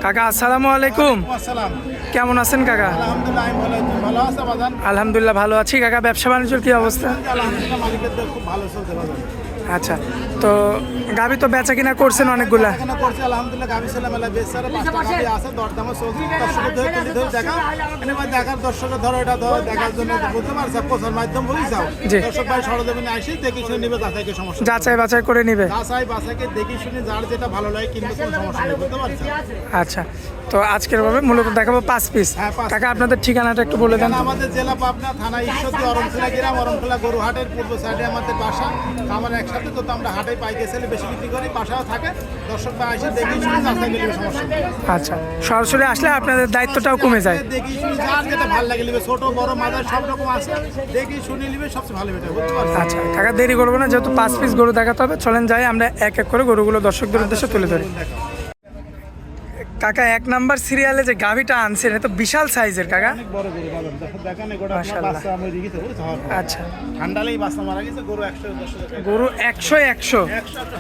কাকা আসসালামু আলাইকুম। কেমন আছেন কাকা? আলহামদুলিল্লাহ ভালো আছি কাকা। ব্যবসা বাণিজ্যের কি অবস্থা? আচ্ছা, তো গাভী তো বেচা কিনা করছেন অনেকগুলা। যাচাই বাছাই করে নিবে। আচ্ছা, তো আজকের ভাবে মূলত দেখাবো 5 পিস। কাকা আপনাদের ঠিকানাটা একটু বলে দেন। আমাদের জেলা পাবনা, থানা ঈশ্বরদী, অরণখোলা গ্রাম, অরণখোলা গরুহাটের পূর্ব সাইডে আমাদের বাসা। আমার একসাথে তো আমরা হাটে পাইকে ছেলে বেশি বিক্রি করি, বাসাও থাকে। দর্শকরা আসে দেখি শুনে যাচাই করলে সমস্যা নেই। আচ্ছা, সরাসরি আসলে আপনাদের দায়িত্বটাও কমে যায়। দেখি শুনে যার যেটা ভালো লাগে নিবে, ছোট বড় মাদার সব রকম আছে, দেখি শুনে নিবে সবচেয়ে ভালো বেটা। আচ্ছা কাকা, দেরি করবো না, যেহেতু 5 পিস গরু দেখাতে হবে। চলেন যাই, আমরা এক এক করে গরুগুলো দর্শকদের উদ্দেশ্যে তুলে ধরি। কাকা 1 নাম্বার সিরিয়ালে যে গাভিটা আনছেন এটা তো বিশাল সাইজের কাকা। অনেক বড় গরু বাজার দেখেন, এগুলো বাচ্চা আমি দিয়েছি বুঝছো। আচ্ছা, ঠান্ডালেই বাচ্চা মারা গেছে। গরু 100 গরু 100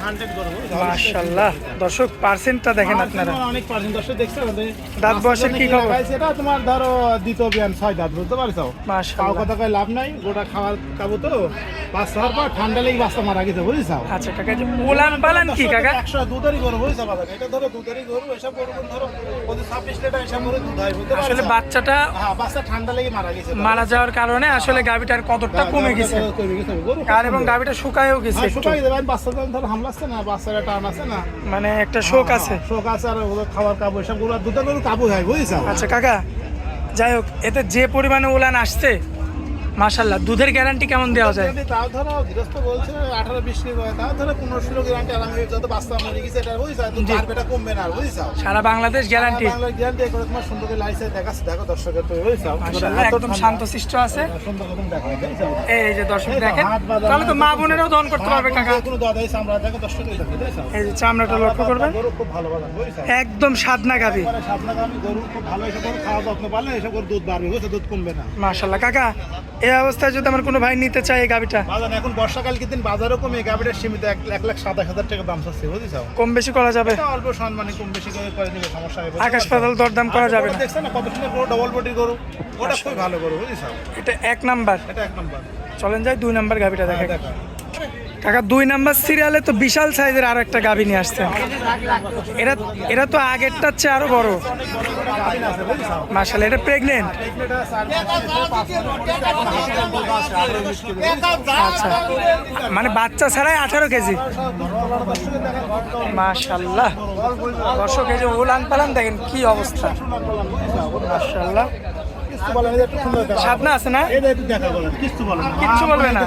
100 গরু মাশাআল্লাহ। দর্শক পার্সেন্টটা দেখেন আপনারা, অনেক পার্সেন্ট দর্শক দেখছেন। দাঁত বয়সের কি খবর? এটা তোমার ধরো দ্বিতীয় বিয়ান 6 দাঁত, বুঝতে পারছো। মাশাআল্লাহ, কথা কই লাভ নাই, গোটা খাওয়ার খাবো তো। বাচ্চা হওয়ার পর ঠান্ডালেই বাচ্চা মারা গেছে বুঝছো। আচ্ছা কাকা, যে উলান পালান কি কাকা? 100 দুধেরই গরু বুঝছো বাবা। এটা ধরো দুধেরই গরু, এসব গরু ধরো 26 লিটার এসব গরু দুধ হয়, বুঝতে পারছো। আসলে বাচ্চাটা বাচ্চা ঠান্ডা লেগে মারা গেছে। মারা যাওয়ার কারণে আসলে গাভিটার কতটা কমে গেছে, আর এবং গাভিটা শুকায়ও গেছে একটু। শুকাই দেবেন, বাচ্চা ধরো হামলাচ্ছে না, বাচ্চারা টান আছে না, মানে একটা শোক আছে। শোক আছে। আর খাওয়ার কাবু এসব গরু দুধের গরু কাবু হয় বুঝছো। আচ্ছা কাকা, যাই হোক, এতে যে পরিমাণে উলান আসছে মাশাআল্লাহ, দুধের গ্যারান্টি কেমন দেওয়া যায়? তাও ধরো গৃহস্থ বলছে 18-20 লিটার, তাও ধরো 15-16 গ্যারান্টি আরামে। যত বাচ্চা মরে গেছে এটা বুঝছো, আর বেটা কমবে না বুঝছো। সারা বাংলাদেশ গ্যারান্টি। বাংলা গ্যারান্টি করে তোমার সুন্দর করে লাইসেন্স দেখাচ্ছে, দেখো দর্শকের তো বুঝছো। মাশাআল্লাহ, একদম শান্তশিষ্ট আছে। সুন্দর করে দেখো বুঝছো। এই যে দর্শক দেখেন, তাহলে তো মা বোনেরাও দহন করতে পারবে কাকা। কোনো দাদাই আমরা দেখো দর্শকের দেখো বুঝছো। এই যে চামড়াটা লক্ষ্য করবেন, গরু খুব ভালো বাজার বুঝছো। একদম সাদনা গাভী। সাবনাগামী গরু খুব ভালো, এসব গরু খাওয়া যত্ন পারলে এসব গরু দুধ বাড়বে বুঝছো, দুধ কমবে না। মাশাআল্লাহ কাকা, এই অবস্থায় যদি আমার কোনো ভাই নিতে চায় এই গাভীটা, বাজার এখন বর্ষাকাল দিন বাজারও কমে, গাভীটার সীমিত 1,27,000 টাকা দাম চাচ্ছে বুঝছো। কম বেশি করা যাবে? অল্প সম্মানে কম বেশি করে নিবে, সমস্যা হবে। আকাশ পাতাল দরদাম করা যাবে না। দেখছেন না কত সুন্দর গরু, ডবল বডির গরু, ওটা খুব ভালো গরু বুঝছো। এটা 1 নাম্বার। এটা 1 নম্বর। চলেন যাই 2 নাম্বার গাভীটা দেখেন। দেখো কাকা 2 নাম্বার সিরিয়ালে তো বিশাল সাইজের আরো একটা গাভী নিয়ে আসছে। এটা তো আগেরটার চেয়ে আরো বড়। মাশাআল্লাহ, এটা প্রেগনেন্ট। আচ্ছা, মানে বাচ্চা ছাড়াই 18 কেজি। মাশাআল্লাহ, দর্শক এই যে উলান পালান দেখেন কি অবস্থা। মাশাআল্লাহ, সাদনা আছে না? কিচ্ছু বলবে না।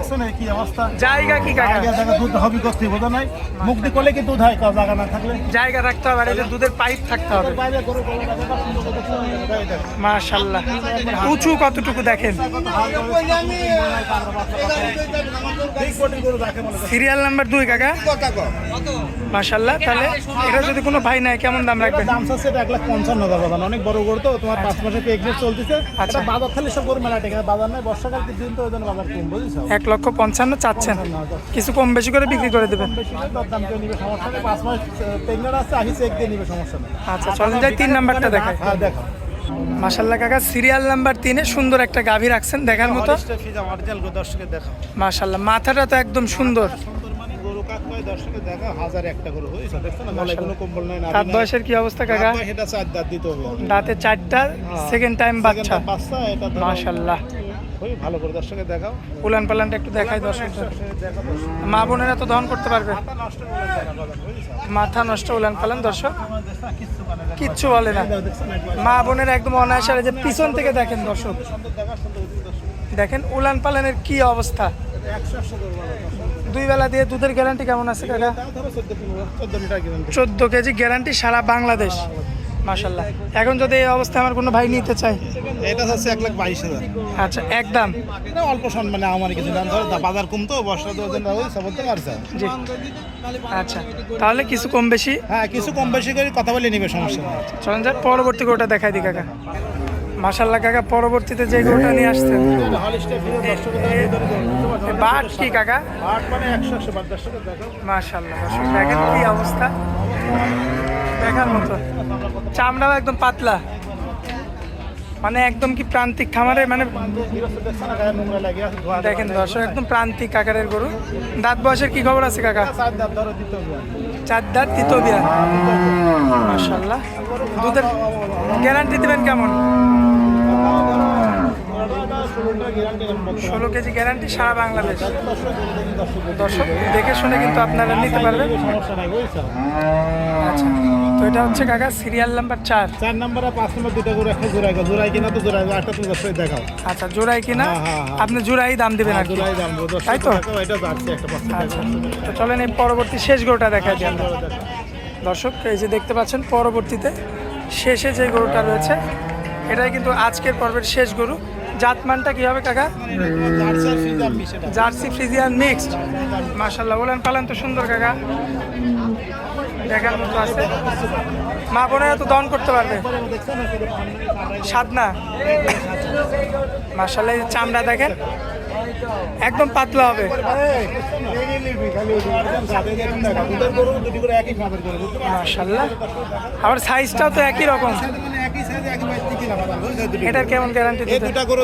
জায়গা কি কাকা? জায়গা থাকতে হবে, আর এই যে দুধের পাইপ থাকতে হবে। মাশাআল্লাহ, উঁচু কতটুকু দেখেন। সিরিয়াল নাম্বার 2 কাকা। মাশাআল্লাহ, তাহলে এটা যদি কোনো ভাই নাই কেমন দাম রাখবেন? দাম চাচ্ছে 1,55,000 অনেক বড় গরু তো, তোমার 5 মাসে প্রেগনেন্ট চলতেছে। আচ্ছা, বাজার খালি সব গরু মেলা টেকে, বাজার নাই, বর্ষাকাল দিন তো ওই জন্য বাজার কম বুঝছো। 1,55,000 চাচ্ছেন, কিছু কম বেশি করে বিক্রি করে দেবেন। বেশি করে দাম কেউ নিবে, সমস্যা নেই। 5 মাস প্রেগনেন্ট আছে, আহি চেক দিয়ে নিবে, সমস্যা নেই। আচ্ছা, চলেন যাই 3 নাম্বারটা দেখাই। হ্যাঁ দেখো। মাশাআল্লাহ কাকা, সিরিয়াল নাম্বার 3-এ সুন্দর একটা গাভী রাখছেন দেখার মতো। মাশাআল্লাহ, মাথাটা তো একদম সুন্দর। মানে গরু কাক কয় দর্শকে দেখা 1001টা গরু বুঝছো, দেখছো না মালে কোনো কম্বল নাই না। দাঁত বয়সের কি অবস্থা কাকা? এটা 4 দাঁত দিতে হবে। দাঁতে 4টা, সেকেন্ড টাইম বাচ্চা। বাচ্চা এটা মাশাআল্লাহ, খুবই ভালো করে দর্শকে দেখাও। উলান পালানটা একটু দেখাই দর্শক। মা বোনেরা তো দহন করতে পারবে। মাথা নষ্ট উলান পালান দর্শক, কিচ্ছু বলে না। মা বোনেরা একদম অনায়াসে, যে পিছন থেকে দেখেন দর্শক, দেখেন উলান পালানের কি অবস্থা। 2 বেলা দিয়ে দুধের গ্যারান্টি কেমন আছে কাকা? 14 কেজি গ্যারান্টি সারা বাংলাদেশ। মাশাআল্লাহ, এখন যদি এই অবস্থায় আমার কোনো ভাই নিতে চায়, এটা হচ্ছে 1,22,000। আচ্ছা, একদম অল্প সম্মানে আমার কিছু দাম ধরো, বাজার কম তো, বর্ষা তো বলতে পারছে। জি, আচ্ছা, তাহলে কিছু কম বেশি। হ্যাঁ, কিছু কম বেশি করে কথা বলে নিবে, সমস্যা নেই। চলেন যাক পরবর্তী গরুটা দেখাই দিই কাকা। মাশাআল্লাহ কাকা, পরবর্তীতে যে গরুটা নিয়ে আসছেন বাট কি কাকা? বাট মানে 100 বাট দর্শকের দেখো। মাশাআল্লাহ, দর্শক দেখেন কি অবস্থা। দেখার মতো, চামড়াও একদম পাতলা, মানে একদম কি প্রান্তিক খামারে, মানে দেখেন দর্শক একদম প্রান্তিক আকারের গরু। দাঁত বয়সের কি খবর আছে কাকা? 4 দাঁত তৃতীয় বিয়ান, মাশাআল্লাহ। দুধের গ্যারান্টি দিবেন কেমন? 16 কেজি গ্যারান্টি সারা বাংলাদেশ। দর্শক দেখে শুনে কিন্তু আপনারা নিতে পারবেন। আচ্ছা, তো এটা হচ্ছে কাকা সিরিয়াল নাম্বার 4। 4 নাম্বার আর 5 নাম্বার দুটো গরু একটা জোড়াই, জোড়াই কিনা তো জোড়াই, একটা তুমি দর্শক দেখাও। আচ্ছা, জোড়াই কিনা, আপনি জোড়াই দাম দিবেন আর কি, জোড়াই দাম দেবো দর্শক, তাই তো? এটা যাচ্ছে একটা পাঁচটা। আচ্ছা, তো চলেন এই পরবর্তী শেষ গরুটা দেখা দিই আমরা। দর্শক এই যে দেখতে পাচ্ছেন পরবর্তীতে শেষে যে গরুটা রয়েছে, এটাই কিন্তু আজকের পর্বের শেষ গরু। জাতমানটা কি হবে কাকা? জার্সি ফ্রিজিয়ান মিক্সড, মাশাআল্লাহ। ওলান পালান তো সুন্দর কাকা, দেখার মতো আছে। মা বোনেরা তো দহন করতে পারবে, স্বাদ না? মাশাআল্লাহ, এই চামড়া দেখেন একদম পাতলা হবে। মাশাআল্লাহ, আবার সাইজটাও তো একই রকম। এটার কেমন গ্যারান্টি? দুটা গরু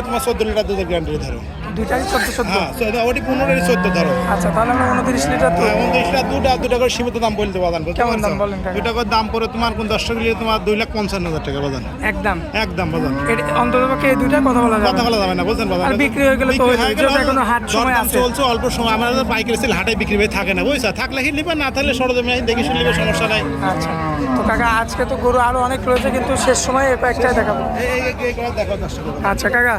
তোমার 14 লিটার দুধের গ্যারান্টি ধরো। দুটাই 14 ওটি 15-14 ধরো। আচ্ছা, তাহলে আমরা 29 লিটার তো 29 লিটার দুটা করে সীমিত দাম বলতে বাদান। কেমন দাম বলেন কাকা? দুটা করে দাম পড়ে তোমার কোন 10 লিটার তোমার 2,55,000 টাকা বাদান। একদম একদম বাদান। অন্ততপক্ষে এই দুইটা কথা বলা যাবে, কথা বলা যাবে না, বুঝছেন বাদান। আর বিক্রি হয়ে গেলে তো হয়ে যাবে, যেহেতু এখনো হাট সময় আছে। চলছে অল্প সময়, আমাদের পাইকারি সেল হাটে বিক্রি হয়ে থাকে না, বুঝছা? থাকলে কি নিবে, না থাকলে সরজমে দেখে শুনে নিবে, সমস্যা নাই। আচ্ছা, তো কাকা আজকে তো গরু আরো অনেক রয়েছে, কিন্তু শেষ সময় এই একটাই দেখাবো। এই করে দেখো দর্শক। আচ্ছা কাকা,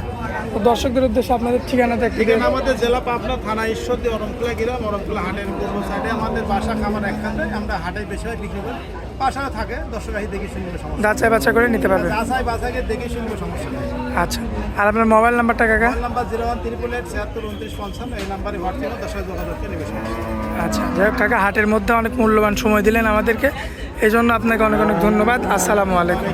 তো দর্শকদের উদ্দেশ্যে আপনাদের ঠিকানাটা একটু এখানে আমাদের জেলা পাবনা, থানা ঈশ্বরদী, অরমখোলা গ্রাম। অরমখোলা হাটের পূর্ব সাইডে আমাদের বাসা, খামার একখানে। আমরা হাটে বেশি হয় বিক্রি করি, বাসায় থাকে, দর্শক আসি দেখে শুনবে, সমস্যা নেই। যাচাই বাছাই করে নিতে পারবে। যাচাই বাছাইকে দেখে শুনবে, সমস্যা নেই। আচ্ছা, আর আপনার মোবাইল নাম্বারটা কাকা? ফোন নাম্বার 01388 76 29 55, এই নাম্বারে হোয়াটসঅ্যাপে দর্শক যোগাযোগ করে নেবে, সমস্যা নেই। আচ্ছা, যাই হোক কাকা, হাটের মধ্যে অনেক মূল্যবান সময় দিলেন আমাদেরকে, এই জন্য আপনাকে অনেক অনেক ধন্যবাদ। আসসালামু আলাইকুম।